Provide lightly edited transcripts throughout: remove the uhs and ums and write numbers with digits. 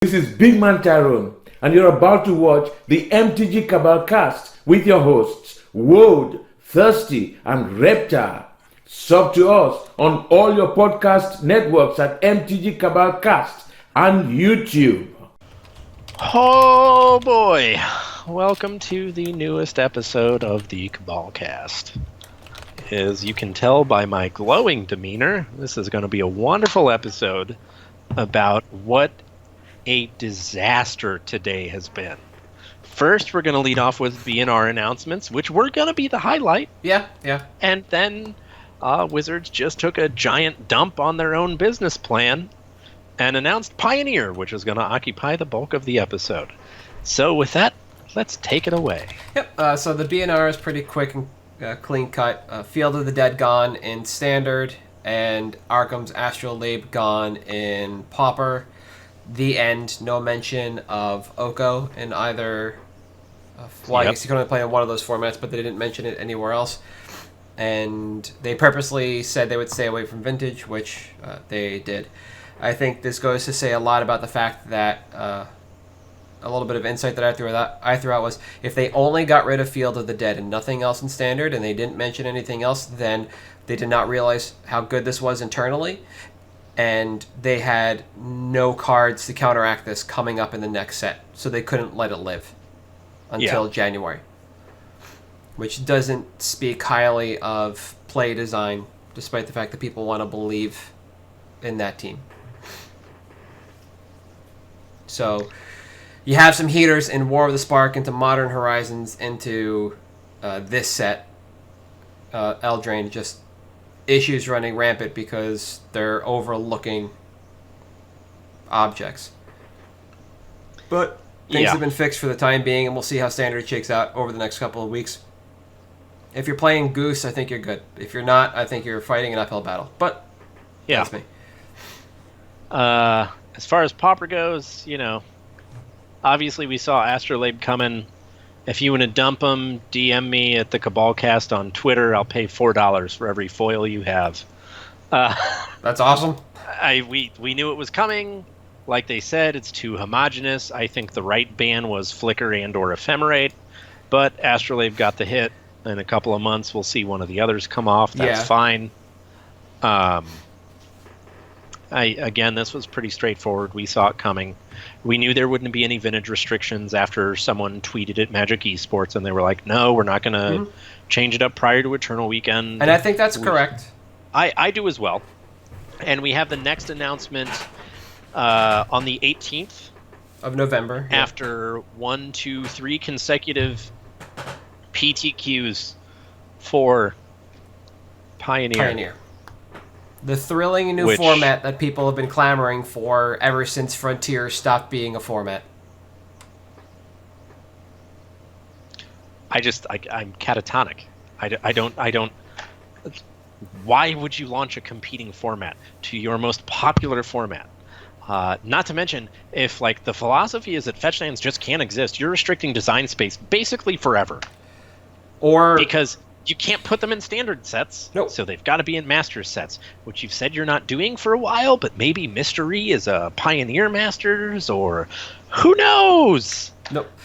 This is Big Man Tyrone, and you're about to watch the MTG Cabal cast with your hosts, Woad, Thirsty, and Reptar. Sub to us on all your podcast networks at MTG Cabal Cast and YouTube. Oh boy! Welcome to the newest episode of the Cabal Cast. As you can tell by my glowing demeanor, this is going to be a wonderful episode about what a disaster today has been. First, we're going to lead off with BNR announcements, which were going to be the highlight. Yeah. And then Wizards just took a giant dump on their own business plan and announced Pioneer, which is going to occupy the bulk of the episode. So with that, let's take it away. Yep. So the BNR is pretty quick and clean cut. Field of the Dead gone in Standard, and Arkham's Astrolabe gone in Pauper. The end. No mention of Oko in either. I guess you can only play in one of those formats, but they didn't mention it anywhere else. And they purposely said they would stay away from Vintage, which they did. I think this goes to say a lot about the fact that a little bit of insight that I threw out was if they only got rid of Field of the Dead and nothing else in Standard, and they didn't mention anything else, then they did not realize how good this was internally, and they had no cards to counteract this coming up in the next set, so they couldn't let it live until January, which doesn't speak highly of play design, despite the fact that people want to believe in that team. So you have some heaters in War of the Spark into Modern Horizons into this set. Eldraine, just issues running rampant because they're overlooking objects. But things have been fixed for the time being, and we'll see how Standard shakes out over the next couple of weeks. If you're playing Goose, I think you're good. If you're not, I think you're fighting an uphill battle. But that's me. As far as Pauper goes, obviously we saw Astrolabe coming. If you want to dump them, DM me at the Cabalcast on Twitter. I'll pay $4 for every foil you have. That's awesome. We knew it was coming. Like they said, it's too homogenous. I think the right ban was Flicker and or Ephemerate, but Astrolabe got the hit. In a couple of months, we'll see one of the others come off. That's fine. Again, this was pretty straightforward. We saw it coming. We knew there wouldn't be any vintage restrictions after someone tweeted at Magic Esports, and they were like, no, we're not going to change it up prior to Eternal Weekend. And I think that's correct. I do as well. And we have the next announcement on the 18th of November. After 1, 2, 3 consecutive PTQs for Pioneer. The thrilling new format that people have been clamoring for ever since Frontier stopped being a format. I'm catatonic. I don't. Why would you launch a competing format to your most popular format? Not to mention, if the philosophy is that fetch lands just can't exist, you're restricting design space basically forever. Or because you can't put them in standard sets, so they've got to be in master sets, which you've said you're not doing for a while, but maybe Mystery is a Pioneer Masters, or who knows?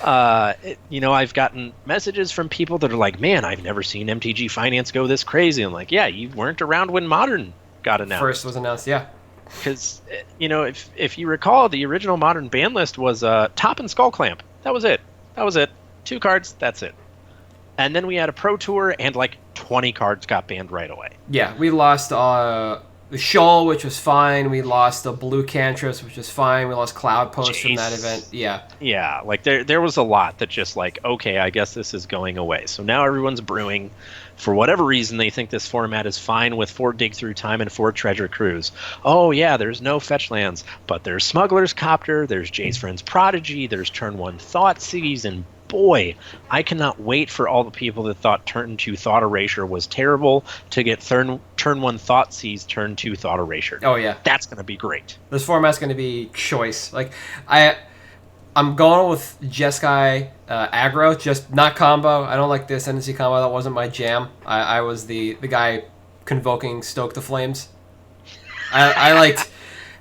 I've gotten messages from people that are like, man, I've never seen MTG Finance go this crazy. I'm like, yeah, you weren't around when Modern got announced. First was announced, yeah. Because, if you recall, the original Modern ban list was Top and Skull Clamp. That was it. 2 cards, that's it. And then we had a Pro Tour, and 20 cards got banned right away. Yeah, we lost the Shoal, which was fine. We lost the Blue Cantress, which was fine. We lost Cloud Post from that event. Yeah. Yeah, there was a lot that just okay, I guess this is going away. So now everyone's brewing. For whatever reason, they think this format is fine with 4 Dig Through Time and 4 Treasure Cruise. Oh, yeah, there's no fetch lands, but there's Smuggler's Copter, there's Jay's Friend's Prodigy, there's Turn 1 Thoughtseize, and boy, I cannot wait for all the people that thought Turn 2 Thought Erasure was terrible to get Turn 1 Thoughtseize, Turn 2 Thought Erasure. Oh, yeah. That's going to be great. This format's going to be choice. I'm going with Jeskai aggro, just not combo. I don't like the Ascendancy combo. That wasn't my jam. I was the guy convoking Stoke the Flames. I liked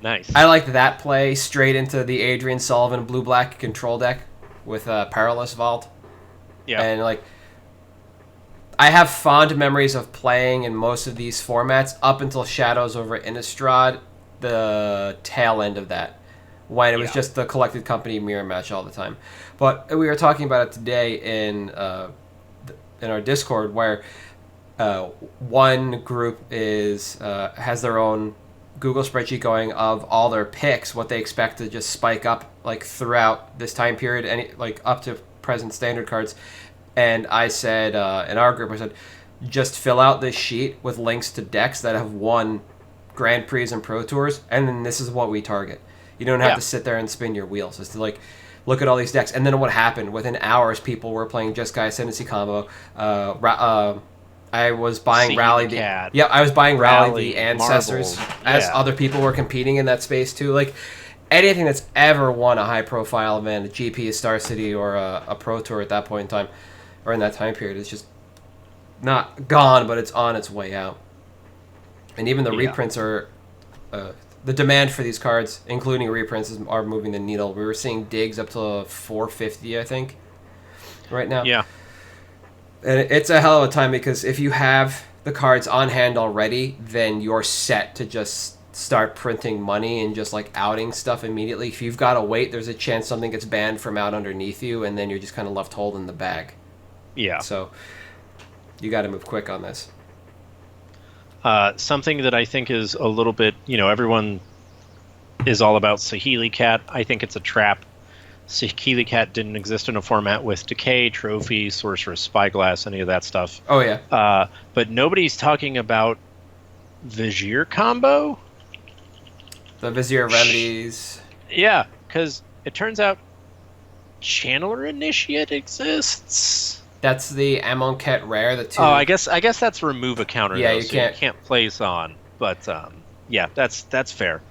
Nice. I like that play straight into the Adrian Sullivan blue-black control deck with Perilous Vault. Yeah. And, like, I have fond memories of playing in most of these formats up until Shadows over Innistrad, the tail end of that, when it was just the collected company mirror match all the time. But we were talking about it today in our Discord, where one group has their own Google spreadsheet going of all their picks, what they expect to just spike up like throughout this time period, like up to present standard cards. And I said in our group, I said, just fill out this sheet with links to decks that have won Grand Prix and Pro Tours, and then this is what we target. You don't have to sit there and spin your wheels. It's to like look at all these decks. And then what happened? Within hours, people were playing Just Guy Ascendancy combo. I was buying Rally the I was buying Rally the Ancestors as other people were competing in that space too. Like anything that's ever won a high profile event, a GP, a Star City, or a Pro Tour at that point in time, or in that time period, is just not gone, but it's on its way out. And even the reprints are the demand for these cards, including reprints, are moving the needle. We were seeing digs up to 450, I think, right now. Yeah. And it's a hell of a time, because if you have the cards on hand already, then you're set to just start printing money and just like outing stuff immediately. If you've got to wait, there's a chance something gets banned from out underneath you, and then you're just kind of left holding the bag. Yeah. So you got to move quick on this. Something that I think is a little bit, everyone is all about Saheeli Cat. I think it's a trap. Saheeli Cat didn't exist in a format with Decay, Trophy, Sorceress, Spyglass, any of that stuff. Oh, yeah. But nobody's talking about Vizier combo? The Vizier Remedies. Yeah, because it turns out Channeler Initiate exists. That's the Amonkhet rare. The two. Oh, I guess that's remove a counter. Yeah, though, you so can't. You can't place on. But yeah, that's fair.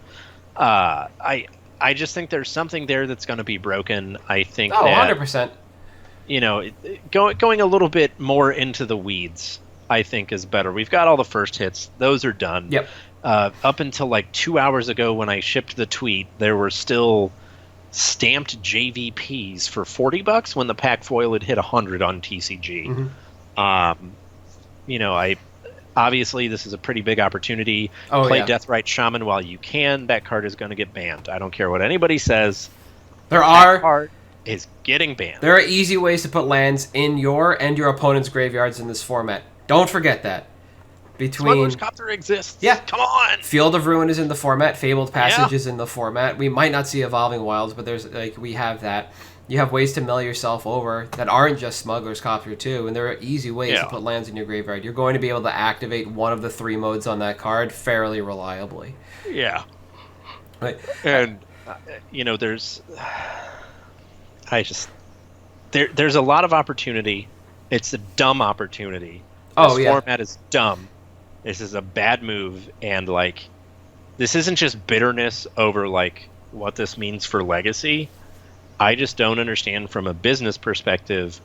I just think there's something there that's going to be broken. I think. Oh, that, 100%. Going a little bit more into the weeds, I think is better. We've got all the first hits; those are done. Yep. Up until like 2 hours ago, when I shipped the tweet, there were still stamped JVPs for $40 when the pack foil had hit 100 on TCG. Mm-hmm. I obviously this is a pretty big opportunity. Play Deathrite Shaman while you can. That card is going to get banned. I don't care what anybody says. That card is getting banned. There are easy ways to put lands in your and your opponent's graveyards in this format. Don't forget that. Smuggler's Copter exists. Yeah. Come on. Field of Ruin is in the format. Fabled Passage is in the format. We might not see Evolving Wilds, but we have that. You have ways to mill yourself over that aren't just Smuggler's Copter too, and there are easy ways to put lands in your graveyard. You're going to be able to activate one of the 3 modes on that card fairly reliably. Yeah. Right. And there's a lot of opportunity. It's a dumb opportunity. This format is dumb. This is a bad move, and this isn't just bitterness over what this means for Legacy. I just don't understand from a business perspective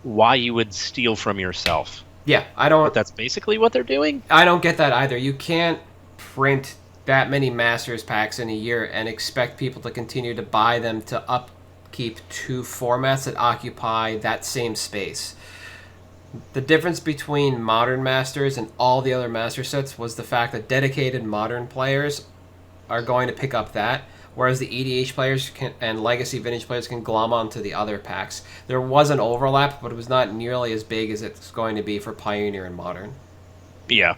why you would steal from yourself. Yeah, I don't. But that's basically what they're doing. I don't get that either. You can't print that many Masters packs in a year and expect people to continue to buy them to upkeep 2 formats that occupy that same space. The difference between Modern Masters and all the other Master sets was the fact that dedicated Modern players are going to pick up that, whereas the EDH players and Legacy Vintage players can glom onto the other packs. There was an overlap, but it was not nearly as big as it's going to be for Pioneer and Modern. Yeah.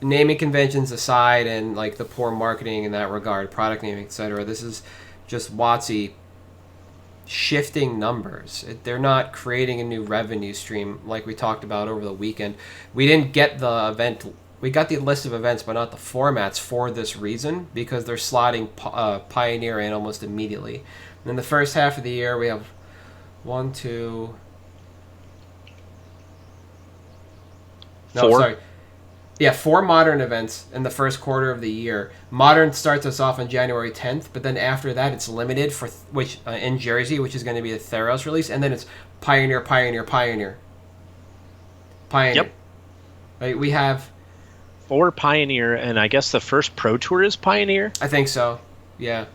Naming conventions aside, and the poor marketing in that regard, product naming, etc., this is just WotC shifting numbers. They're not creating a new revenue stream like we talked about over the weekend. We didn't get the event. We got the list of events, but not the formats for this reason, because they're slotting Pioneer in almost immediately. In the first half of the year, we have 1, 2... No, 4? sorry. Yeah, 4 Modern events in the first quarter of the year. Modern starts us off on January 10th, but then after that it's limited for in Jersey, which is going to be the Theros release, and then it's Pioneer. Yep. We have for Pioneer, and I guess the first Pro Tour is Pioneer. I think so. Yeah.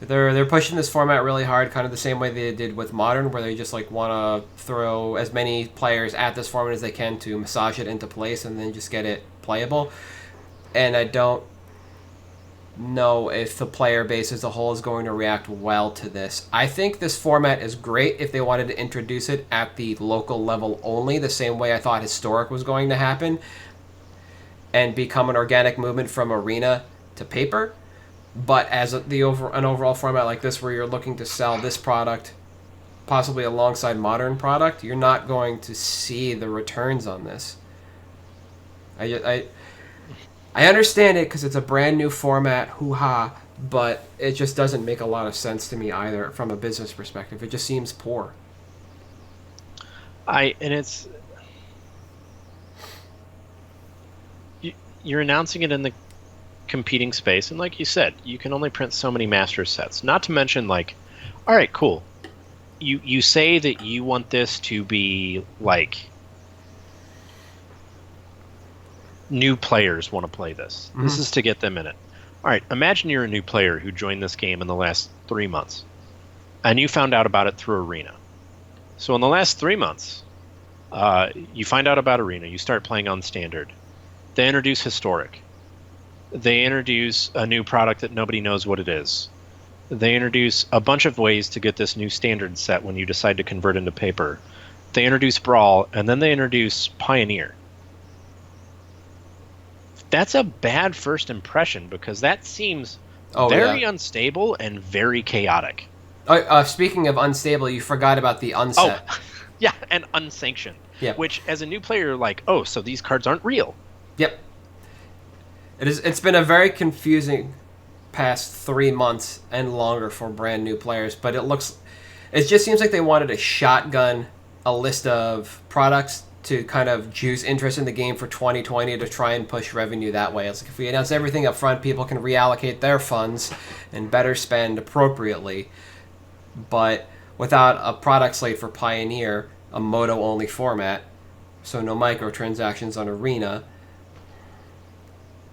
They're pushing this format really hard, kind of the same way they did with Modern, where they just like want to throw as many players at this format as they can to massage it into place and then just get it playable. And I don't know if the player base as a whole is going to react well to this. I think this format is great if they wanted to introduce it at the local level only, the same way I thought Historic was going to happen, and become an organic movement from Arena to paper. But as an overall format like this, where you're looking to sell this product possibly alongside Modern product, you're not going to see the returns on this. I understand it because it's a brand new format, hoo-ha, but it just doesn't make a lot of sense to me either from a business perspective. It just seems poor. You're announcing it in the competing space, and like you said, you can only print so many master sets. Not to mention, like, all right, cool. You say that you want this to be like new players want to play this. Mm-hmm. This is to get them in it. All right, imagine you're a new player who joined this game in the last 3 months, and you found out about it through Arena. So in the last 3 months, you find out about Arena, you start playing on Standard. They introduce Historic. They introduce a new product that nobody knows what it is. They introduce a bunch of ways to get this new Standard set when you decide to convert into paper. They introduce Brawl, and then they introduce Pioneer. That's a bad first impression because that seems very unstable and very chaotic. Speaking of unstable, you forgot about the unset. Oh, yeah, and unsanctioned. Yeah. Which, as a new player, you're like, oh, so these cards aren't real. Yep. It's been a very confusing past 3 months and longer for brand new players, but it just seems like they wanted to shotgun a list of products to kind of juice interest in the game for 2020 to try and push revenue that way. It's like if we announce everything up front, people can reallocate their funds and better spend appropriately. But without a product slate for Pioneer, a MODO only format, so no microtransactions on Arena,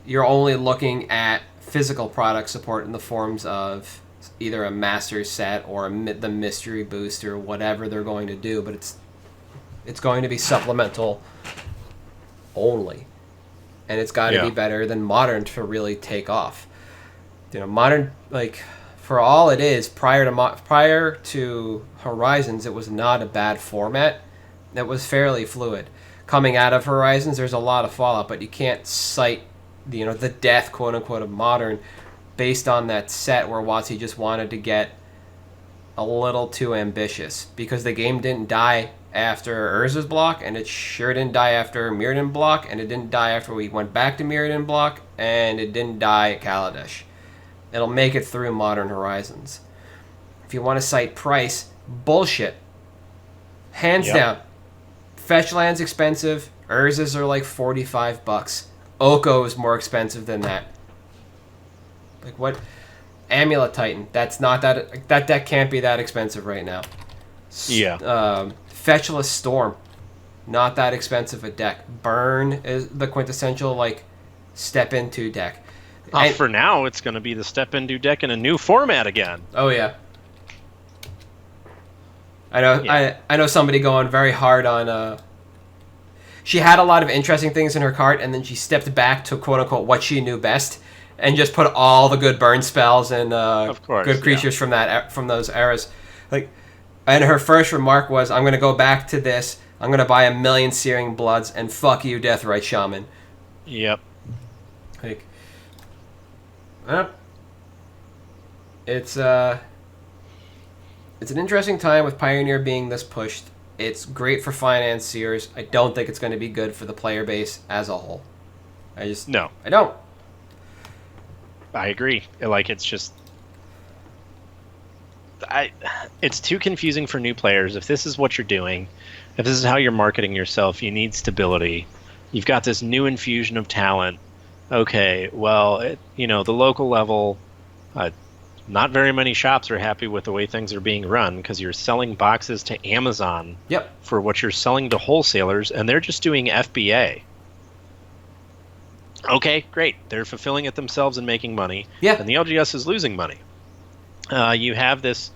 you're only looking at physical product support in the forms of either a master set or the mystery boost or whatever they're going to do, but it's going to be supplemental only, and it's got to be better than Modern to really take off. You know, Modern, like, for all it is, prior to Horizons, it was not a bad format. It was fairly fluid. Coming out of Horizons, there's a lot of fallout, but you can't cite the death, quote unquote, of Modern based on that set where WotC just wanted to get a little too ambitious, because the game didn't die after Urza's block, and it sure didn't die after Mirrodin block, and it didn't die after we went back to Mirrodin block, and it didn't die at Kaladesh. It'll make it through Modern Horizons. If you want to cite price, bullshit. Hands down. Fetch land's expensive. Urza's are like $45. Oko is more expensive than that. Like, what? Amulet Titan. That deck can't be that expensive right now. Yeah. Fetchless Storm. Not that expensive a deck. Burn is the quintessential, like, step into deck. For now, it's going to be the step into deck in a new format again. Oh, yeah. I know. Yeah. I know somebody going very hard on. She had a lot of interesting things in her cart, and then she stepped back to quote unquote what she knew best, and just put all the good burn spells and of course, good creatures from those eras. Like, and her first remark was, "I'm going to go back to this. I'm going to buy 1,000,000 Searing Bloods, and fuck you, Deathrite Shaman." Yep. Like, it's an interesting time with Pioneer being this pushed. It's great for financiers. I don't think it's going to be good for the player base as a whole. I don't. I agree. Like, it's just, it's too confusing for new players. If this is what you're doing, if this is how you're marketing yourself, you need stability. You've got this new infusion of talent. Okay, well, the local level, not very many shops are happy with the way things are being run, because you're selling boxes to Amazon Yep. for what you're selling to wholesalers, and they're just doing FBA. Okay, great. They're fulfilling it themselves and making money. Yeah. And the LGS is losing money. You have this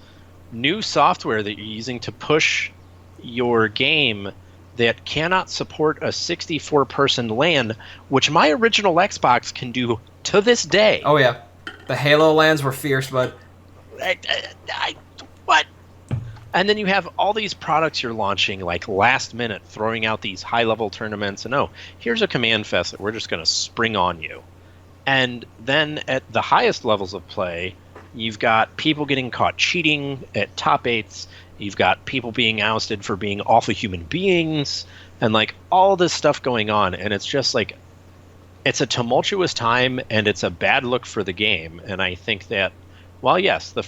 new software that you're using to push your game that cannot support a 64-person LAN, which my original Xbox can do to this day. Oh yeah, the Halo lands were fierce, bud. What? And then you have all these products you're launching, like last minute, throwing out these high-level tournaments, and here's a command fest that we're just going to spring on you. And then at the highest levels of play, you've got people getting caught cheating at top 8s. You've got people being ousted for being awful human beings, and like all this stuff going on. And it's just like, it's a tumultuous time, and it's a bad look for the game. And I think that, well, yes, the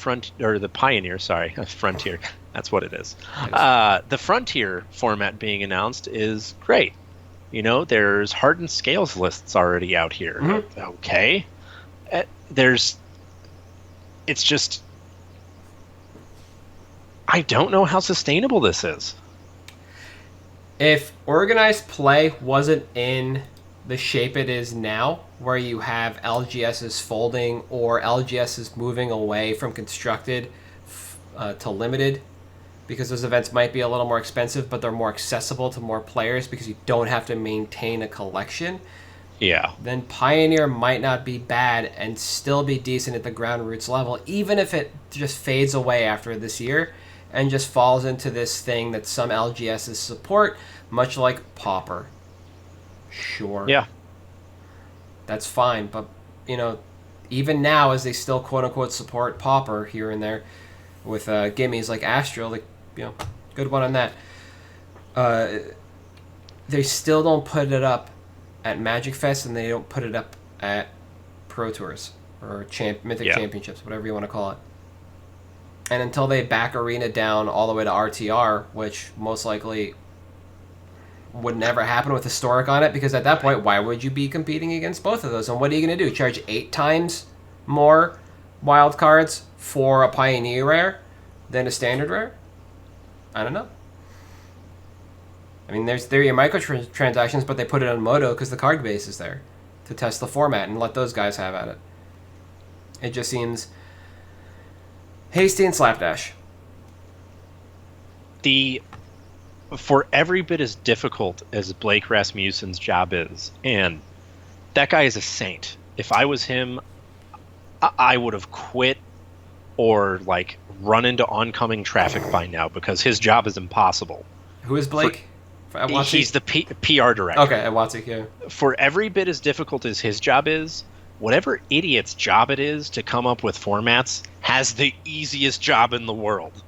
Pioneer, Frontier, that's what it is. The Frontier format being announced is great. There's hardened scales lists already out here. Mm-hmm. Okay. It's just, I don't know how sustainable this is. If organized play wasn't in the shape it is now, where you have LGSs folding or LGSs moving away from constructed to limited, because those events might be a little more expensive, but they're more accessible to more players because you don't have to maintain a collection. Yeah. Then Pioneer might not be bad and still be decent at the ground roots level, even if it just fades away after this year and just falls into this thing that some LGSs support, much like Pauper. Sure. Yeah. That's fine, but, even now, as they still quote-unquote support Pauper here and there with gimmies like Astro, good one on that. They still don't put it up at Magic Fest, and they don't put it up at Pro Tours or Mythic Championships, whatever you want to call it. And until they back Arena down all the way to RTR, which most likely would never happen with Historic on it, because at that point, why would you be competing against both of those? And what are you going to do? Charge 8 times more wild cards for a Pioneer rare than a standard rare? I don't know. I mean, there are your microtransactions, but they put it on MODO because the card base is there to test the format and let those guys have at it. It just seems hasty and slapdash. For every bit as difficult as Blake Rasmussen's job is, and that guy is a saint. If I was him, I would have quit or run into oncoming traffic by now because his job is impossible. Who is Blake? He's the PR director. Okay, at WotC, yeah. For every bit as difficult as his job is, whatever idiot's job it is to come up with formats has the easiest job in the world.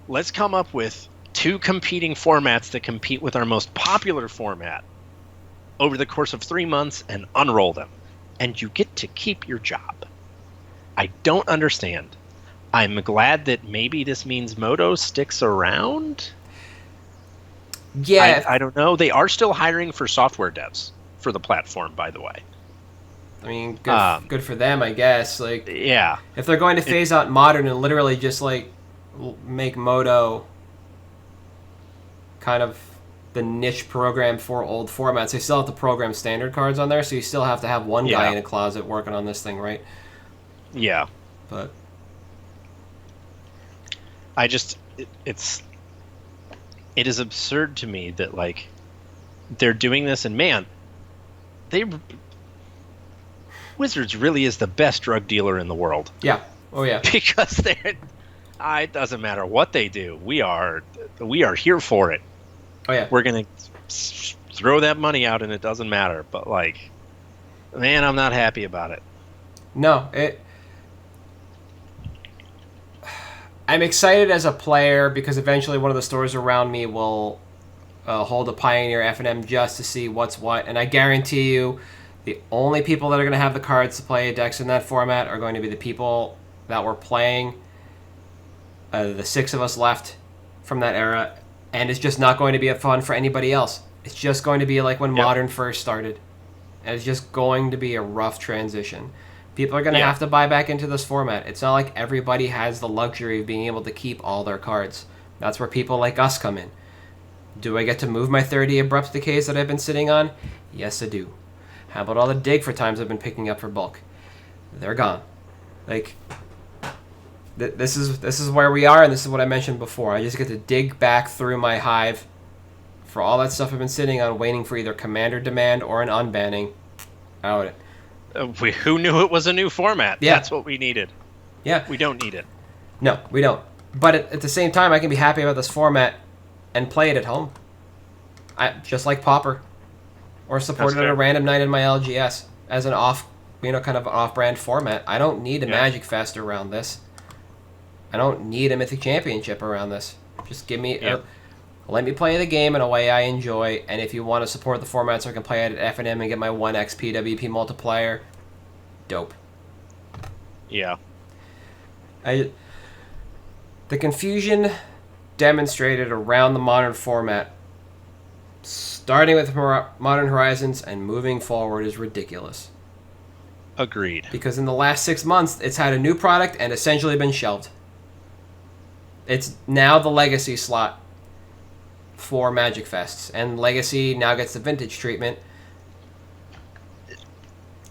Let's come up with 2 competing formats that compete with our most popular format over the course of 3 months and unroll them. And you get to keep your job. I don't understand. I'm glad that maybe this means MODO sticks around. Yeah. I don't know. They are still hiring for software devs for the platform, by the way. I mean, good for them, I guess. Yeah. If they're going to phase out Modern and literally just make MODO kind of the niche program for old formats, they still have to program standard cards on there, so you still have to have one guy in a closet working on this thing, right? Yeah. But I just it is absurd to me that they're doing this, and man, Wizards really is the best drug dealer in the world. Yeah. Oh yeah. Because it doesn't matter what they do. We are here for it. Oh yeah. We're gonna throw that money out, and it doesn't matter. But man, I'm not happy about it. No, I'm excited as a player because eventually one of the stores around me will hold a Pioneer F&M just to see what's what, and I guarantee you the only people that are going to have the cards to play decks in that format are going to be the people that were playing, the 6 of us left from that era, and it's just not going to be fun for anybody else. It's just going to be like when Modern first started, and it's just going to be a rough transition. People are going to have to buy back into this format. It's not like everybody has the luxury of being able to keep all their cards. That's where people like us come in. Do I get to move my 30 Abrupt Decays that I've been sitting on? Yes, I do. How about all the dig for times I've been picking up for bulk? They're gone. Like, this is where we are, and this is what I mentioned before. I just get to dig back through my hive for all that stuff I've been sitting on, waiting for either commander demand or an unbanning. Out it. Who knew it was a new format? Yeah. That's what we needed. Yeah. We don't need it. No, we don't. But at the same time, I can be happy about this format and play it at home. Just like Pauper. Or support it at a random night in my LGS as an kind of off-brand format. I don't need a Magic Fest around this. I don't need a Mythic Championship around this. Just give me... let me play the game in a way I enjoy, and if you want to support the format so I can play it at FNM and get my 1x PWP multiplier, dope. Yeah. The confusion demonstrated around the Modern format, starting with Modern Horizons and moving forward, is ridiculous. Agreed. Because in the last 6 months, it's had a new product and essentially been shelved. It's now the Legacy slot for Magic Fests, and Legacy now gets the Vintage treatment,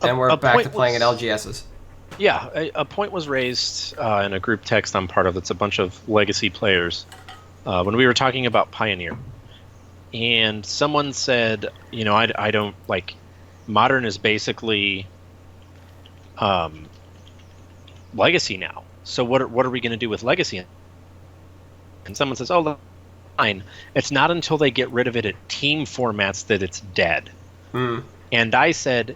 and we're back to playing at LGSs. Yeah, a point was raised in a group text I'm part of. It's a bunch of Legacy players when we were talking about Pioneer, and someone said, I don't like Modern is basically Legacy now. So what are we going to do with Legacy? And someone says, oh, fine. It's not until they get rid of it at team formats that it's dead. And I said,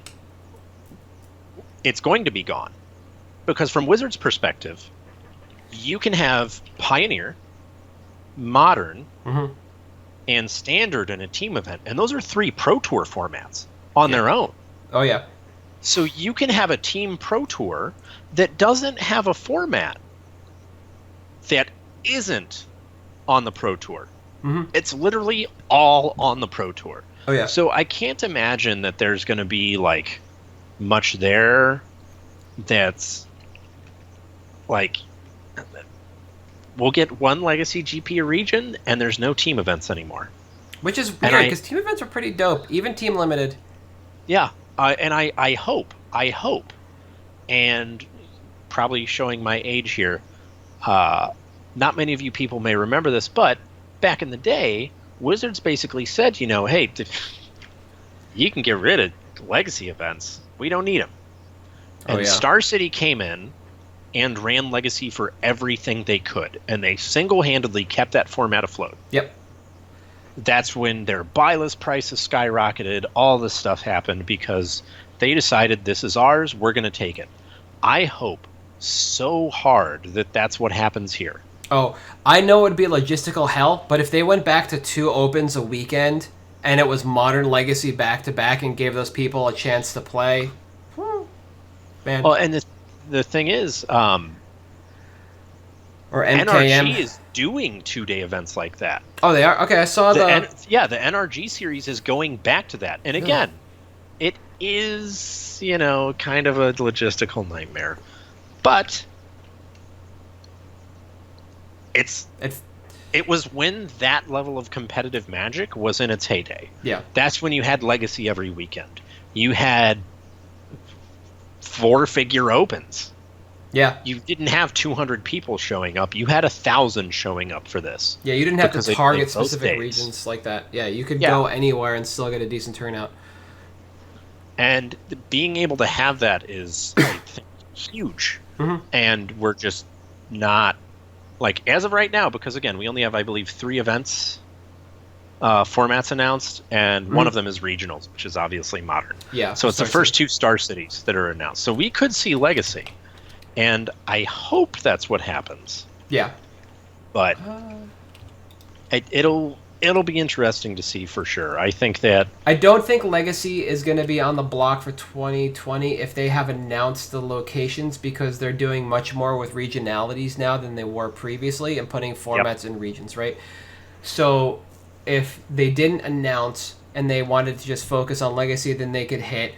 it's going to be gone. Because from Wizards' perspective, you can have Pioneer, Modern, and Standard in a team event. And those are 3 Pro Tour formats on their own. Oh, yeah. So you can have a team Pro Tour that doesn't have a format that isn't on the Pro Tour. It's literally all on the Pro Tour. Oh, yeah. So I can't imagine that there's going to be, like, much there that's, like, we'll get one Legacy GP a region, and there's no team events anymore. Which is weird, because team events are pretty dope, even Team Limited. Yeah, and I hope, and probably showing my age here, not many of you people may remember this, but back in the day, Wizards basically said, hey, you can get rid of Legacy events. We don't need them. And Star City came in and ran Legacy for everything they could, and they single-handedly kept that format afloat. Yep. That's when their buy list prices skyrocketed. All this stuff happened because they decided this is ours, we're going to take it. I hope so hard that that's what happens here. Oh, I know it would be logistical hell, but if they went back to 2 opens a weekend and it was Modern Legacy back-to-back and gave those people a chance to play, man. Well, and the thing is, or MKM. NRG is doing 2-day events like that. Oh, they are? Okay, I saw the NRG series is going back to that. And again, it is, kind of a logistical nightmare. But it was when that level of competitive Magic was in its heyday. Yeah. That's when you had Legacy every weekend. You had 4-figure opens. Yeah. You didn't have 200 people showing up. You had 1,000 showing up for this. Yeah, you didn't have to target specific regions like that. Yeah, you could go anywhere and still get a decent turnout. And being able to have that is, I think, huge. And we're just not, like, as of right now, because, again, we only have, I believe, 3 events formats announced, and one of them is regionals, which is obviously Modern. Yeah. So it's the first 2 Star Cities that are announced. So we could see Legacy. And I hope that's what happens. Yeah. But it'll be interesting to see for sure. I think that... I don't think Legacy is going to be on the block for 2020 if they have announced the locations, because they're doing much more with regionalities now than they were previously and putting formats in regions, right? So if they didn't announce and they wanted to just focus on Legacy, then they could hit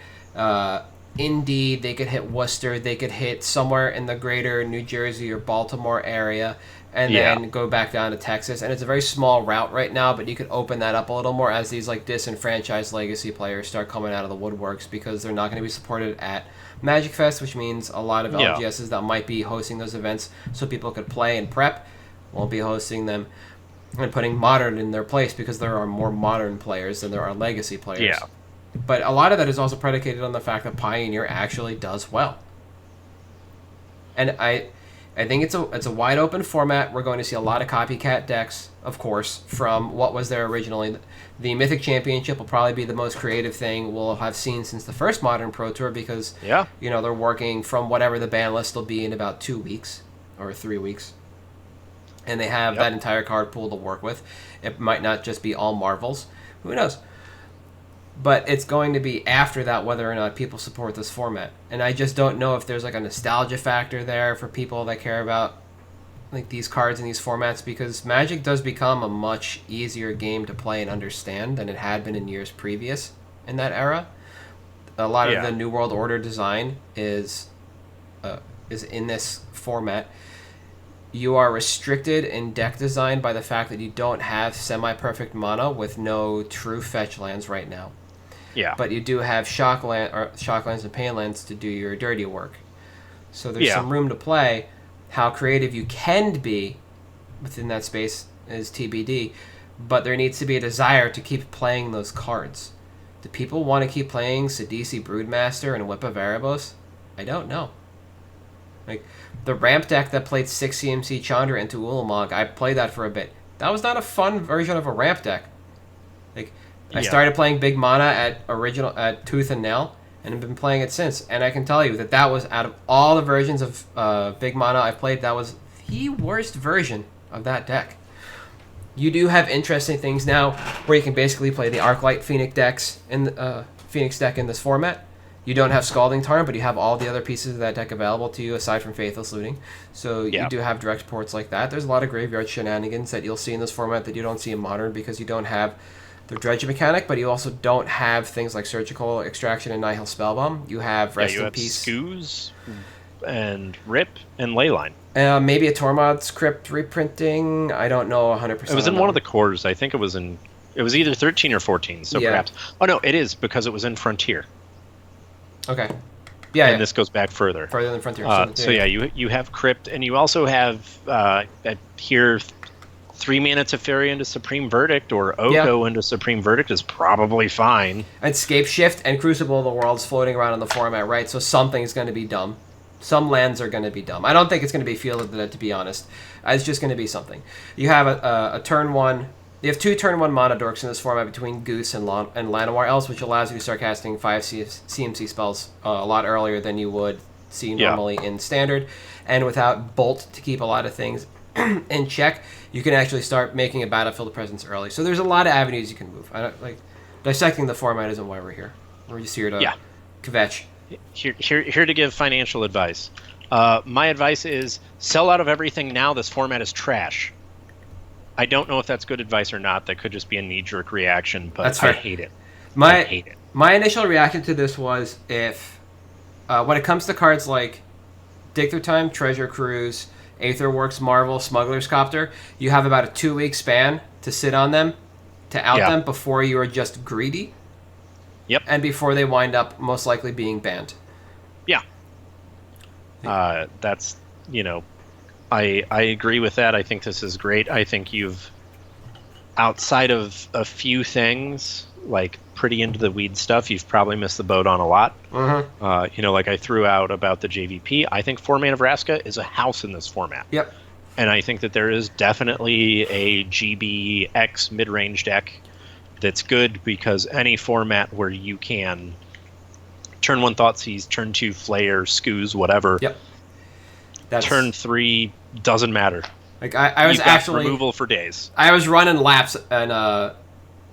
Indy, they could hit Worcester, they could hit somewhere in the greater New Jersey or Baltimore area, and then go back down to Texas. And it's a very small route right now, but you could open that up a little more as these like disenfranchised legacy players start coming out of the woodworks, because they're not going to be supported at Magic Fest, which means a lot of LGSs that might be hosting those events so people could play and prep won't be hosting them and putting Modern in their place, because there are more Modern players than there are legacy players. Yeah. But a lot of that is also predicated on the fact that Pioneer actually does well. And I think it's a wide open format. We're going to see a lot of copycat decks, of course, from what was there originally. The Mythic Championship will probably be the most creative thing we'll have seen since the first Modern Pro Tour, because they're working from whatever the ban list will be in about 2 weeks or 3 weeks. And they have that entire card pool to work with. It might not just be all Marvels. Who knows? But it's going to be after that whether or not people support this format. And I just don't know if there's like a nostalgia factor there for people that care about like these cards and these formats, because Magic does become a much easier game to play and understand than it had been in years previous in that era. A lot of the New World Order design is in this format. You are restricted in deck design by the fact that you don't have semi-perfect mana with no true fetch lands right now. Yeah. But you do have shock lands and pain lands to do your dirty work. So there's some room to play. How creative you can be within that space is TBD. But there needs to be a desire to keep playing those cards. Do people want to keep playing Sidisi Broodmaster and Whip of Erebos? I don't know. Like the ramp deck that played 6 CMC Chandra into Ulamog, I played that for a bit. That was not a fun version of a ramp deck. Like I started playing Big Mana at Tooth and Nail, and have been playing it since. And I can tell you that was, out of all the versions of Big Mana I've played, that was the worst version of that deck. You do have interesting things now where you can basically play the Arclight Phoenix decks Phoenix deck in this format. You don't have Scalding Tarn, but you have all the other pieces of that deck available to you aside from Faithless Looting. So you do have direct ports like that. There's a lot of graveyard shenanigans that you'll see in this format that you don't see in Modern, because you don't have the Dredge mechanic, but you also don't have things like Surgical Extraction and Nihil Spellbomb. You have Rest in Peace. Scoos and Rip and Leyline. Maybe a Tormod's Crypt reprinting. I don't know 100%. It was in one of the cores. I think it was either 13 or 14, so perhaps. Oh, no, it is, because it was in Frontier. Okay. Yeah, and this goes back further. Further than Frontier. You have Crypt, and you also have here 3 mana Teferi into Supreme Verdict, or Oko into Supreme Verdict is probably fine. And Scape Shift and Crucible of the Worlds floating around in the format, right? So something's going to be dumb. Some lands are going to be dumb. I don't think it's going to be fielded, to be honest. It's just going to be something. You have a turn one. You have 2 turn 1 mana dorks in this format between Goose and Llanowar Elves, which allows you to start casting 5 CMC spells a lot earlier than you would see normally in Standard. And without Bolt to keep a lot of things in check, you can actually start making a battlefield presence early. So there's a lot of avenues you can move. Dissecting the format isn't why we're here. We're just here to kvetch. Here to give financial advice. My advice is sell out of everything now. This format is trash. I don't know if that's good advice or not. That could just be a knee-jerk reaction, but I hate it. I hate it. My initial reaction to this was if, when it comes to cards like Dig Through Time, Treasure Cruise, Aetherworks, Marvel, Smuggler's Copter, you have about a 2-week span to sit on them, to out them before you are just greedy. Yep. And before they wind up most likely being banned. Yeah. That's, I agree with that. I think this is great. I think you've, outside of a few things, like pretty into the weed stuff, you've probably missed the boat on a lot. Mm-hmm. Like I threw out about the JVP. I think 4-mana Vraska is a house in this format. Yep. And I think that there is definitely a GBX mid-range deck that's good, because any format where you can turn 1 Thoughtseize, turn 2 Flayer, Scoos, whatever. Yep. Turn 3 doesn't matter. Like I was actually removal for days. I was running laps and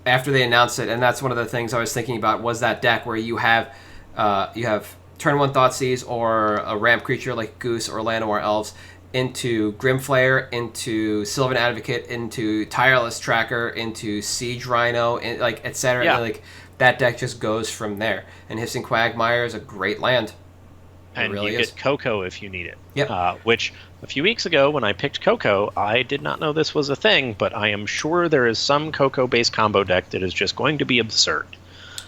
after they announced it, and that's one of the things I was thinking about was that deck where you have turn 1 Thoughtseize or a ramp creature like Goose or Llanowar Elves into Grimflayer, into Sylvan Advocate, into Tireless Tracker, into Siege Rhino, and etc. Yeah. Like that deck just goes from there. And Hissing Quagmire is a great land. And really you is. get Coco if you need it. Yep. Which, a few weeks ago when I picked Coco, I did not know this was a thing, but I am sure there is some Coco-based combo deck that is just going to be absurd.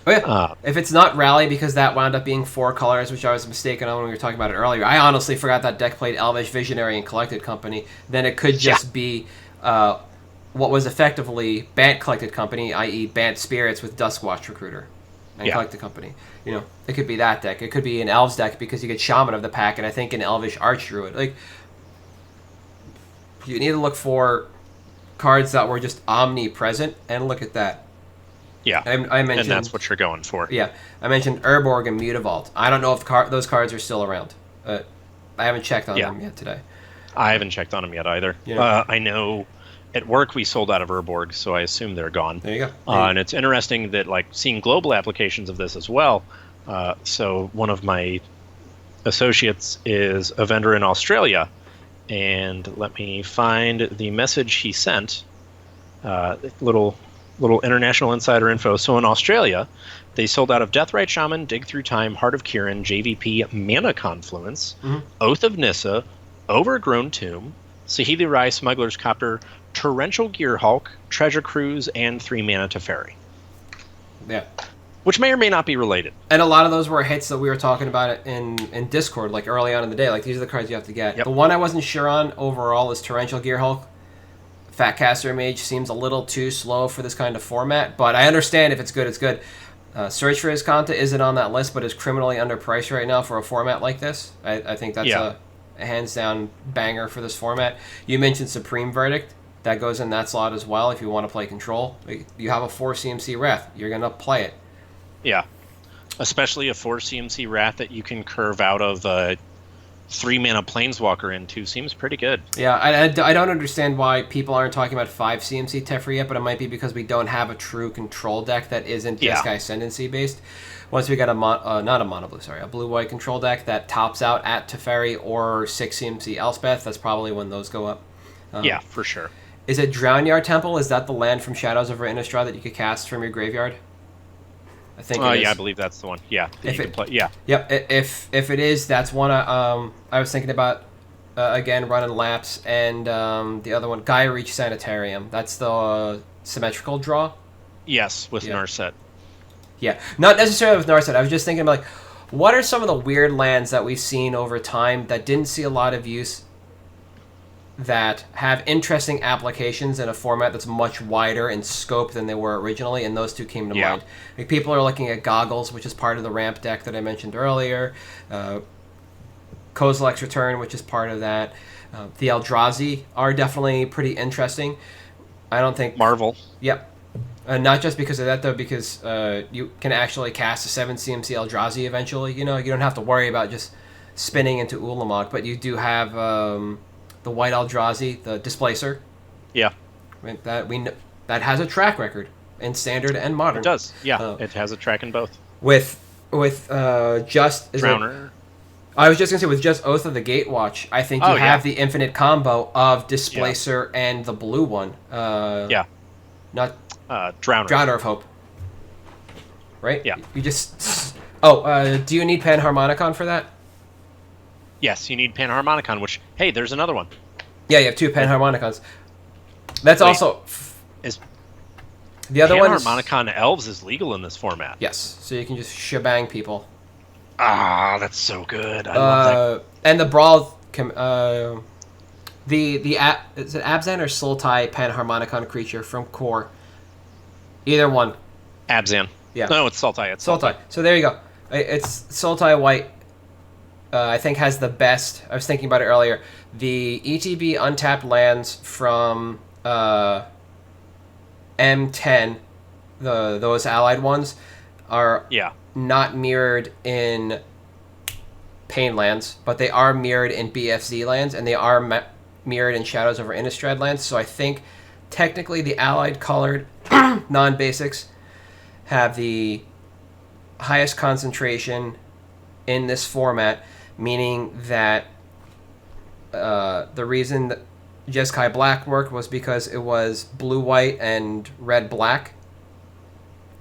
Oh, yeah. If it's not Rally, because that wound up being 4 colors, which I was mistaken on when we were talking about it earlier. I honestly forgot that deck played Elvish, Visionary, and Collected Company. Then it could just be what was effectively Bant Collected Company, i.e. Bant Spirits with Duskwatch Recruiter and Collected Company. You know, it could be that deck. It could be an Elves deck because you get Shaman of the pack, and I think an Elvish Archdruid. Like, you need to look for cards that were just omnipresent, and look at that. Yeah, I mentioned, and that's what you're going for. Yeah, I mentioned Urborg and Mutavault. I don't know if those cards are still around. I haven't checked on them yet today. I haven't checked on them yet either. Yeah. I know at work we sold out of Urborg, so I assume they're gone. There you go. And it's interesting that, like, seeing global applications of this as well. So one of my associates is a vendor in Australia, and let me find the message he sent. Little international insider info. So in Australia, they sold out of Deathrite Shaman, Dig Through Time, Heart of Kirin, JVP, Mana Confluence, Oath of Nissa, Overgrown Tomb, Saheeli Rai, Smuggler's Copter, Torrential Gearhulk, Treasure Cruise, and 3 Mana Teferi. Yeah. Which may or may not be related. And a lot of those were hits that we were talking about in Discord, like early on in the day. Like, these are the cards you have to get. Yep. The one I wasn't sure on overall is Torrential Gearhulk. Fatcaster Mage seems a little too slow for this kind of format, but I understand if it's good, it's good. Search for Iskanta isn't on that list, but is criminally underpriced right now for a format like this. I think that's a hands-down banger for this format. You mentioned Supreme Verdict. That goes in that slot as well if you want to play Control. You have a 4 CMC Wrath. You're going to play it. Yeah. Especially a 4 CMC Wrath that you can curve out of 3 mana Planeswalker into seems pretty good. Yeah, I don't understand why people aren't talking about 5 CMC Teferi yet, but it might be because we don't have a true control deck that isn't Jeskai Ascendancy based. Once we got a blue-white control deck that tops out at Teferi or 6 CMC Elspeth, that's probably when those go up. Yeah, for sure. Is it Drownyard Temple? Is that the land from Shadows over Innistrad that you could cast from your graveyard? I think it is. Yeah, I believe that's the one. Yeah, if you can play. Yeah. Yep. If it is, that's one I was thinking about. Again, running laps, and the other one, Gaia Reach Sanitarium. That's the symmetrical draw. Yes, with Narset. Yeah, not necessarily with Narset. I was just thinking about, like, what are some of the weird lands that we've seen over time that didn't see a lot of use, that have interesting applications in a format that's much wider in scope than they were originally, and those two came to mind. Like, people are looking at Goggles, which is part of the ramp deck that I mentioned earlier, Kozilek's Return, which is part of that. The Eldrazi are definitely pretty interesting. I don't think... Marvel. Yep. Not just because of that, though, because you can actually cast a 7 CMC Eldrazi eventually. You know, you don't have to worry about just spinning into Ulamog, but you do have... the White Eldrazi, the Displacer. Yeah. That has a track record in Standard and Modern. It does. Yeah, it has a track in both. With just... Drowner. I was just going to say, with just Oath of the Gatewatch, I think you have the infinite combo of Displacer and the blue one. Not... Drowner. Drowner of Hope. Right? Yeah. You just... do you need Panharmonicon for that? Yes, you need Panharmonicon, which, hey, there's another one. Yeah, you have 2 Panharmonicons. That's also... Is the other one... Panharmonicon Elves is legal in this format. Yes, so you can just shebang people. Ah, that's so good. I love that. And the Brawl... is it Abzan or Sultai Panharmonicon creature from Core? Either one. Abzan. Yeah. No, it's Sultai. Sultai. So there you go. It's Sultai White. I think has the best... I was thinking about it earlier. The ETB untapped lands from M10, those allied ones, are not mirrored in Pain lands, but they are mirrored in BFZ lands, and they are mirrored in Shadows over Innistrad lands. So I think technically the allied colored non-basics have the highest concentration in this format, meaning that the reason that Jeskai Black worked was because it was blue-white and red-black.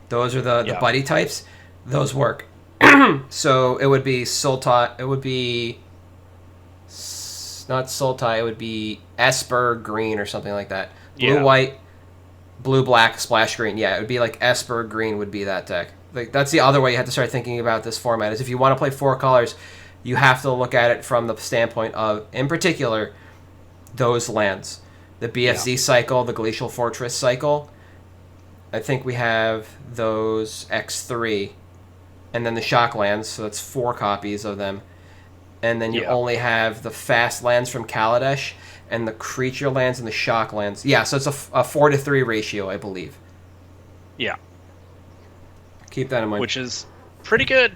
Those are the Yeah. buddy types. Those work. So it would be Sultai. It would be not Sultai. It would be Esper Green or something like that. Blue Yeah. White, Blue Black, Splash Green. Yeah, it would be like Esper Green would be that deck. Like that's the other way you have to start thinking about this format. Is if you want to play 4 colors, you have to look at it from the standpoint of, in particular, those lands. The BFZ cycle, the Glacial Fortress cycle. I think we have those X3. And then the shock lands, so that's 4 copies of them. And then you only have the fast lands from Kaladesh and the creature lands and the shock lands. Yeah, so it's a 4-to-3 ratio, I believe. Yeah. Keep that in mind. Which is pretty good.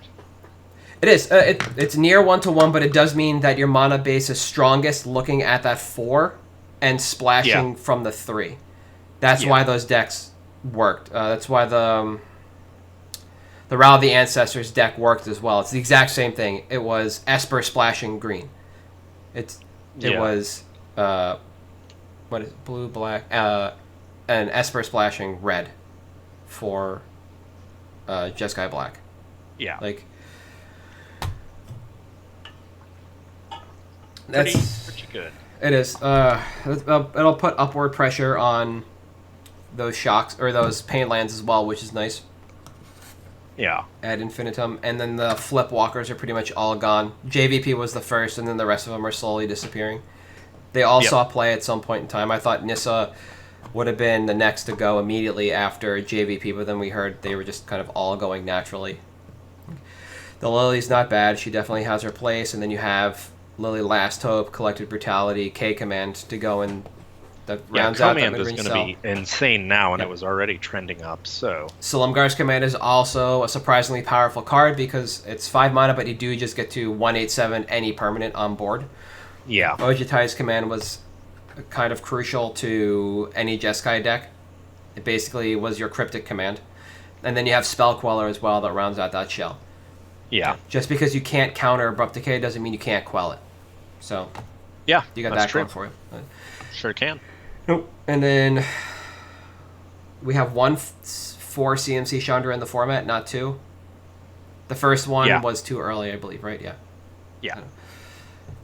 It is. It's near 1-to-1, but it does mean that your mana base is strongest looking at that 4 and splashing from the 3. That's why those decks worked. That's why the Rally of the Ancestors deck worked as well. It's the exact same thing. It was Esper splashing green. It was what is it? Blue, black, and Esper splashing red for Jeskai Black. Yeah. Like that's pretty good. It is. It'll put upward pressure on those shocks or those pain lands as well, which is nice. Yeah. Ad infinitum, and then the flip walkers are pretty much all gone. JVP was the first, and then the rest of them are slowly disappearing. They all saw play at some point in time. I thought Nissa would have been the next to go immediately after JVP, but then we heard they were just kind of all going naturally. The Lily's not bad. She definitely has her place, and then you have Lily Last Hope, Collected Brutality, K Command to go and that rounds out that Command is mid-range going to cell. be insane now, and it was already trending up, so... Silumgar's Command is also a surprisingly powerful card because it's 5 mana, but you do just get to 1/8/7 any permanent on board. Yeah. Ojutai's Command was kind of crucial to any Jeskai deck. It basically was your Cryptic Command. And then you have Spell Queller as well that rounds out that shell. Yeah. Just because you can't counter Abrupt Decay doesn't mean you can't quell it. So, Yeah, you got that's that true. going for you. Sure can. Nope. And then we have 4 CMC Chandra in the format, not 2. The first one was too early, I believe, right? Yeah. Yeah.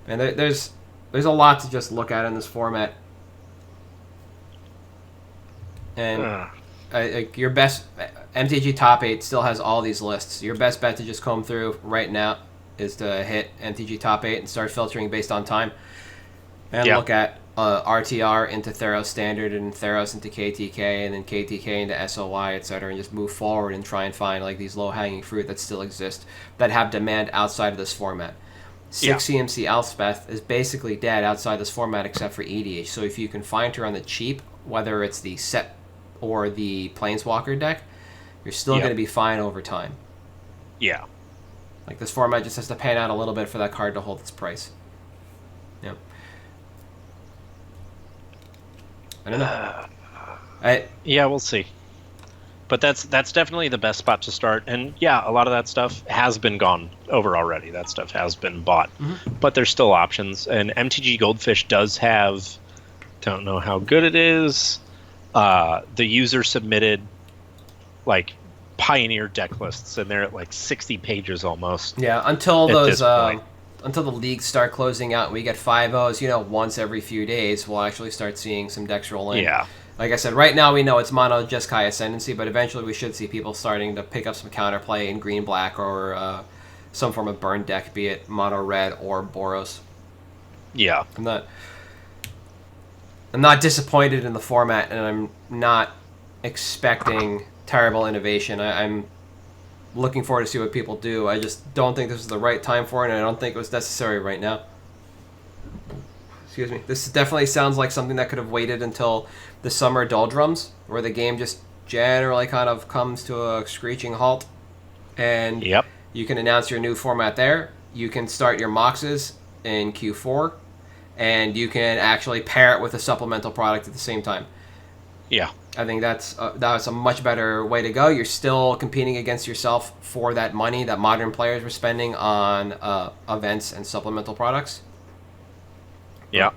And there's a lot to just look at in this format. And your best MTG Top 8 still has all these lists. Your best bet to just comb through right now is to hit MTG Top 8 and start filtering based on time. And look at RTR into Theros Standard and Theros into KTK and then KTK into SOI, etc. and just move forward and try and find like these low-hanging fruit that still exist that have demand outside of this format. 6 CMC Elspeth is basically dead outside this format except for EDH. So if you can find her on the cheap, whether it's the set or the Planeswalker deck, you're still going to be fine over time. Yeah. Like this format just has to pan out a little bit for that card to hold its price. Yeah. I don't know. Yeah, we'll see. But that's definitely the best spot to start. And yeah, a lot of that stuff has been gone over already. That stuff has been bought. Mm-hmm. But there's still options. And MTG Goldfish does have, don't know how good it is, the user submitted like Pioneer deck lists, and they're at like 60 pages almost. Yeah, until those until the leagues start closing out and we get 5-0s, once every few days, we'll actually start seeing some decks roll in. Yeah. Like I said, right now we know it's mono Jeskai Ascendancy, but eventually we should see people starting to pick up some counterplay in green-black or some form of burn deck, be it mono red or Boros. Yeah. I'm not disappointed in the format, and I'm not expecting terrible innovation. I'm looking forward to see what people do. I just don't think this is the right time for it, and I don't think it was necessary right now. Excuse me. This definitely sounds like something that could have waited until the summer doldrums, where the game just generally kind of comes to a screeching halt, and you can announce your new format there. You can start your moxes in Q4, and you can actually pair it with a supplemental product at the same time. Yeah. I think that's a much better way to go. You're still competing against yourself for that money that modern players were spending on events and supplemental products. Yeah.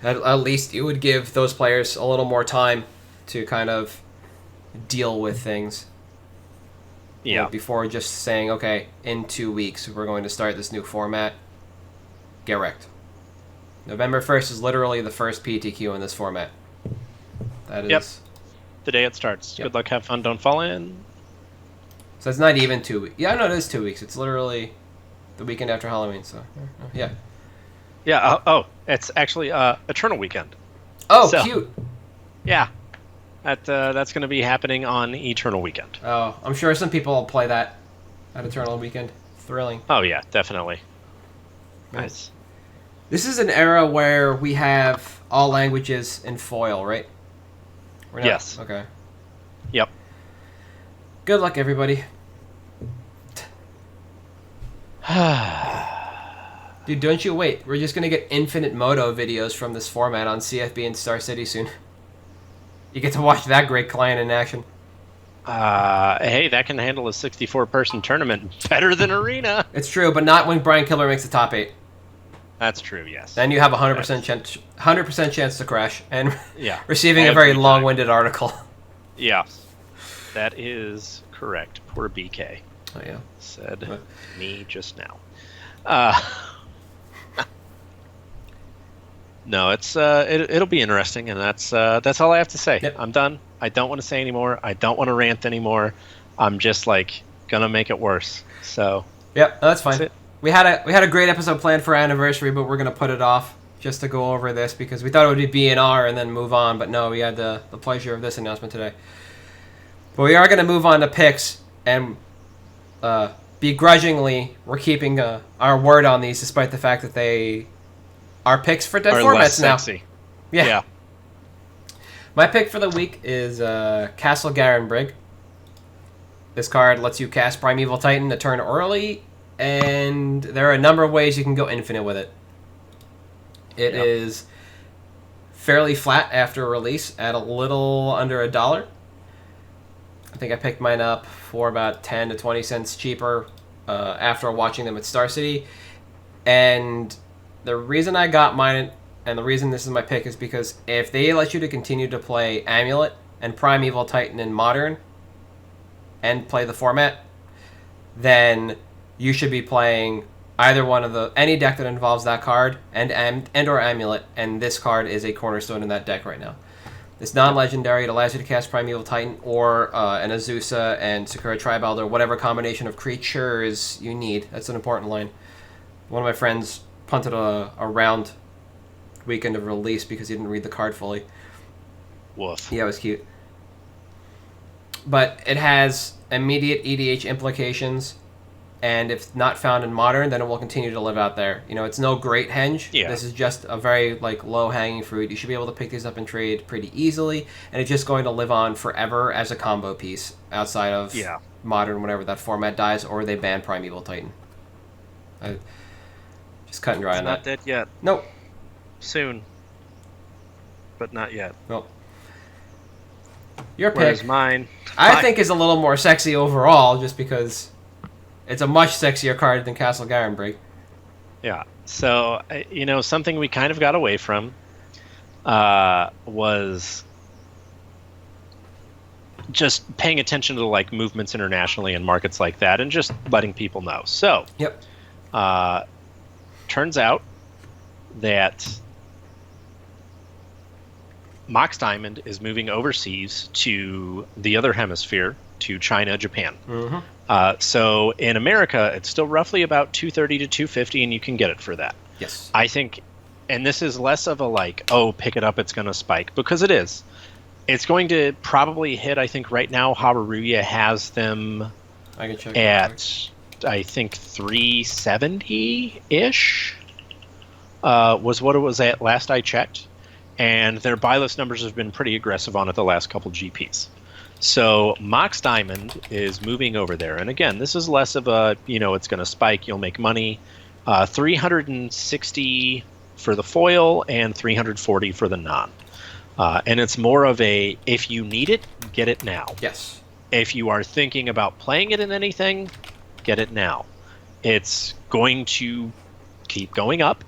At least it would give those players a little more time to kind of deal with things. Yeah. Before just saying, okay, in 2 weeks we're going to start this new format. Get wrecked. November 1st is literally the first PTQ in this format. That is... Yep. The day it starts. Yep. Good luck, have fun, don't fall in. So it's not even 2 weeks. Yeah, no, it is 2 weeks. It's literally the weekend after Halloween, so... Yeah. Yeah, it's actually Eternal Weekend. Oh, So, cute! Yeah. That's going to be happening on Eternal Weekend. Oh, I'm sure some people will play that at Eternal Weekend. Thrilling. Oh, yeah, definitely. Nice. This is an era where we have all languages in foil, right? We're not? Yes. Okay. Yep. Good luck, everybody. Dude, don't you wait. We're just going to get infinite MODO videos from this format on CFB and Star City soon. You get to watch that great client in action. Hey, that can handle a 64-person tournament better than Arena. It's true, but not when Brian Killer makes the top 8. That's true, yes. Then you have a 100% chance to crash and Yeah. receiving a very long-winded article. Yeah. That is correct. Poor BK. Oh, yeah. Said What? me just now. No, it'll be interesting, and that's all I have to say. Yep. I'm done. I don't want to say anymore. I don't want to rant anymore. I'm just gonna make it worse. So Yep, that's fine. That's it. We had a great episode planned for our anniversary, but we're gonna put it off just to go over this because we thought it would be B&R and then move on, but no, we had the pleasure of this announcement today. But we are gonna move on to picks, and begrudgingly, we're keeping our word on these, despite the fact that they are picks for dead Or formats less now. sexy. Yeah. My pick for the week is Castle Garenbrig. This card lets you cast Primeval Titan a turn early, and there are a number of ways you can go infinite with it. It is fairly flat after release at a little under $1. I think I picked mine up for about 10 to 20 cents cheaper after watching them at Star City. And the reason I got mine, and the reason this is my pick, is because if they let you to continue to play Amulet and Primeval Titan in Modern and play the format, then you should be playing either one of any deck that involves that card and or Amulet, and this card is a cornerstone in that deck right now. It's non-legendary. It allows you to cast Primeval Titan or an Azusa and Sakura Tribald or whatever combination of creatures you need. That's an important line. One of my friends punted a round weekend of release because he didn't read the card fully. Woof. Yeah, it was cute. But it has immediate EDH implications, and if not found in Modern, then it will continue to live out there. You know, it's no great henge. Yeah. This is just a very low-hanging fruit. You should be able to pick these up and trade pretty easily, and it's just going to live on forever as a combo piece outside of Modern whenever that format dies or they ban Primeval Titan. Just cut and dry on that. Not dead yet. Nope. Soon. But not yet. Nope. Your Whereas pick, mine, I think, is a little more sexy overall, just because it's a much sexier card than Castle Garenbrig. Yeah. So, something we kind of got away from was just paying attention to movements internationally in markets like that and just letting people know. So, Yep. Turns out that Mox Diamond is moving overseas to the other hemisphere, to China, Japan. Mm-hmm. So in America, it's still roughly about $230 to $250, and you can get it for that. Yes. I think, and this is less of a pick it up, it's going to spike, because it is. It's going to probably hit, I think right now, Haruya has them I can check at, I think, 370-ish was what it was at last I checked. And their buy list numbers have been pretty aggressive on it the last couple GPs. So Mox Diamond is moving over there. And again, this is less of a, it's going to spike, you'll make money. 360 for the foil and 340 for the non. And it's more of a, if you need it, get it now. Yes. If you are thinking about playing it in anything, get it now. It's going to keep going up.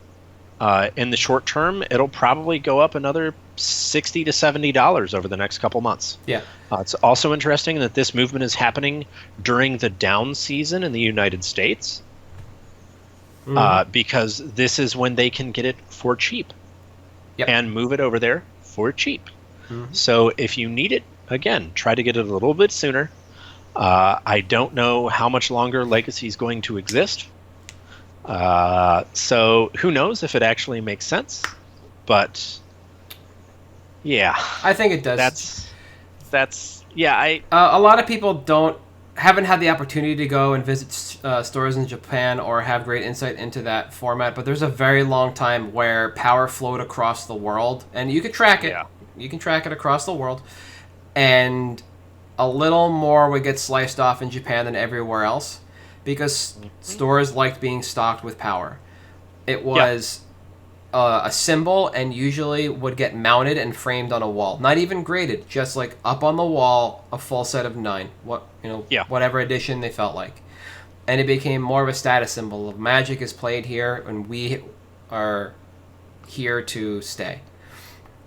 In the short term, it'll probably go up another $60 to $70 over the next couple months. Yeah. It's also interesting that this movement is happening during the down season in the United States, because this is when they can get it for cheap and move it over there for cheap. So if you need it, again, try to get it a little bit sooner. I don't know how much longer Legacy is going to exist. So who knows if it actually makes sense, but yeah, I think it does. That's yeah. A lot of people haven't had the opportunity to go and visit stores in Japan or have great insight into that format, but there's a very long time where power flowed across the world, and you could track it. Yeah. You can track it across the world, and a little more would get sliced off in Japan than everywhere else, because stores liked being stocked with power. It was a symbol, and usually would get mounted and framed on a wall. Not even graded, just like up on the wall, a full set of 9. Whatever edition they felt like. And it became more of a status symbol of Magic is played here, and we are here to stay.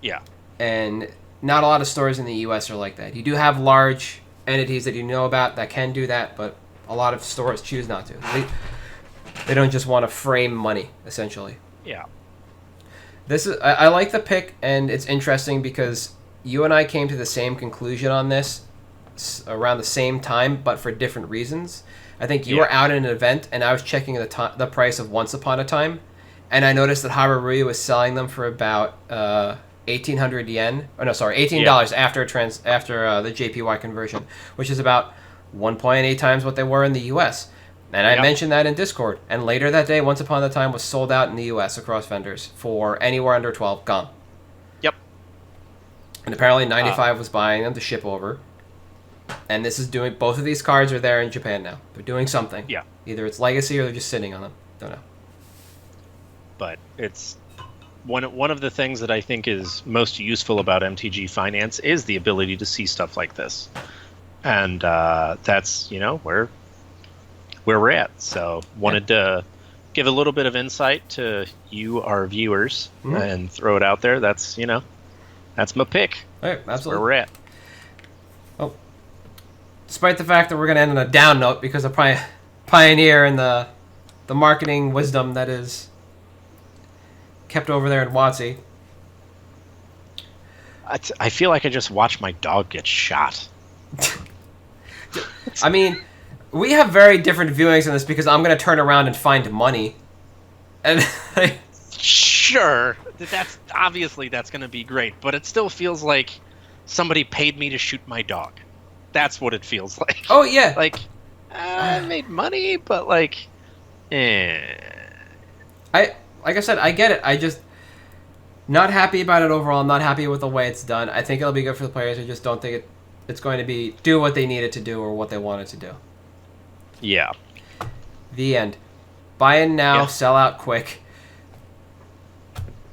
Yeah. And not a lot of stores in the U.S. are like that. You do have large entities that you know about that can do that, but a lot of stores choose not to. They don't just want to frame money, essentially. Yeah. I like the pick, and it's interesting because you and I came to the same conclusion on this around the same time, but for different reasons. I think you were out at an event, and I was checking the price of Once Upon a Time, and I noticed that Haruruya was selling them for about 1,800 yen. Oh no, sorry, $18 after the JPY conversion, which is about 1.8 times what they were in the U.S. And I mentioned that in Discord. And later that day, Once Upon a Time was sold out in the U.S. across vendors for anywhere under 12, gone. Yep. And apparently 95 was buying them to ship over. And this is doing, both of these cards are there in Japan now. They're doing something. Yeah. Either it's legacy or they're just sitting on them. Don't know. But it's one of the things that I think is most useful about MTG Finance is the ability to see stuff like this. And that's, where we're at. So wanted to give a little bit of insight to you, our viewers, and throw it out there. That's my pick. Right, absolutely. That's where we're at. Oh, despite the fact that we're going to end on a down note because of Pioneer and the marketing wisdom that is kept over there in WotC. I feel like I just watched my dog get shot. I mean, we have very different viewings on this because I'm going to turn around and find money. And sure, that's going to be great, but it still feels like somebody paid me to shoot my dog. That's what it feels like. Oh yeah. Like I made money, but like Like I said, I get it. I just not happy about it overall. I'm not happy with the way it's done. I think it'll be good for the players. I just don't think it's going to do what they need it to do or what they want it to do. Yeah. The end. Buy in now, sell out quick.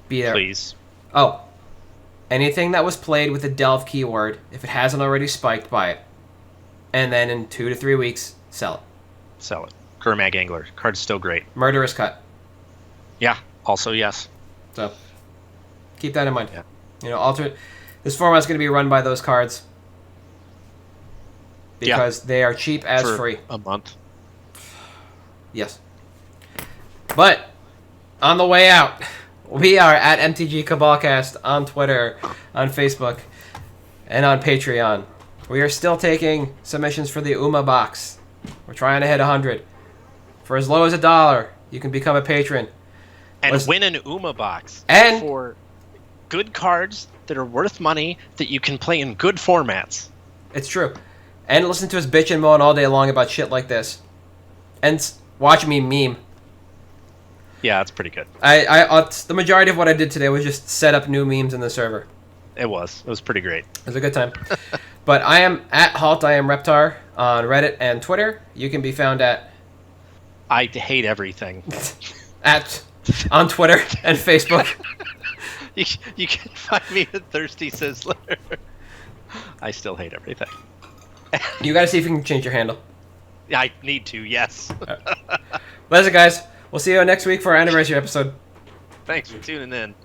Be there. Please. Oh. Anything that was played with the Delve keyword, if it hasn't already spiked, buy it. And then in 2 to 3 weeks, sell it. Sell it. Kermag Angler. Card's still great. Murderous Cut. Yeah. Also, yes. So, keep that in mind. Yeah. This format's going to be run by those cards. Because they are cheap as for free. A month. Yes. But, on the way out, we are at MTG Cabalcast on Twitter, on Facebook, and on Patreon. We are still taking submissions for the UMA box. We're trying to hit 100. For as low as $1, you can become a patron. And win an UMA box. And for good cards that are worth money that you can play in good formats. It's true. And listen to us bitch and moan all day long about shit like this. And watch me meme. Yeah, that's pretty good. The majority of what I did today was just set up new memes in the server. It was pretty great. It was a good time. But I am at Halt, I am Reptar on Reddit and Twitter. You can be found at... I hate everything. on Twitter and Facebook. You can find me at Thirsty Sizzler. I still hate everything. You gotta see if you can change your handle. I need to, yes. That's it, guys. We'll see you next week for our anniversary episode. Thanks for tuning in.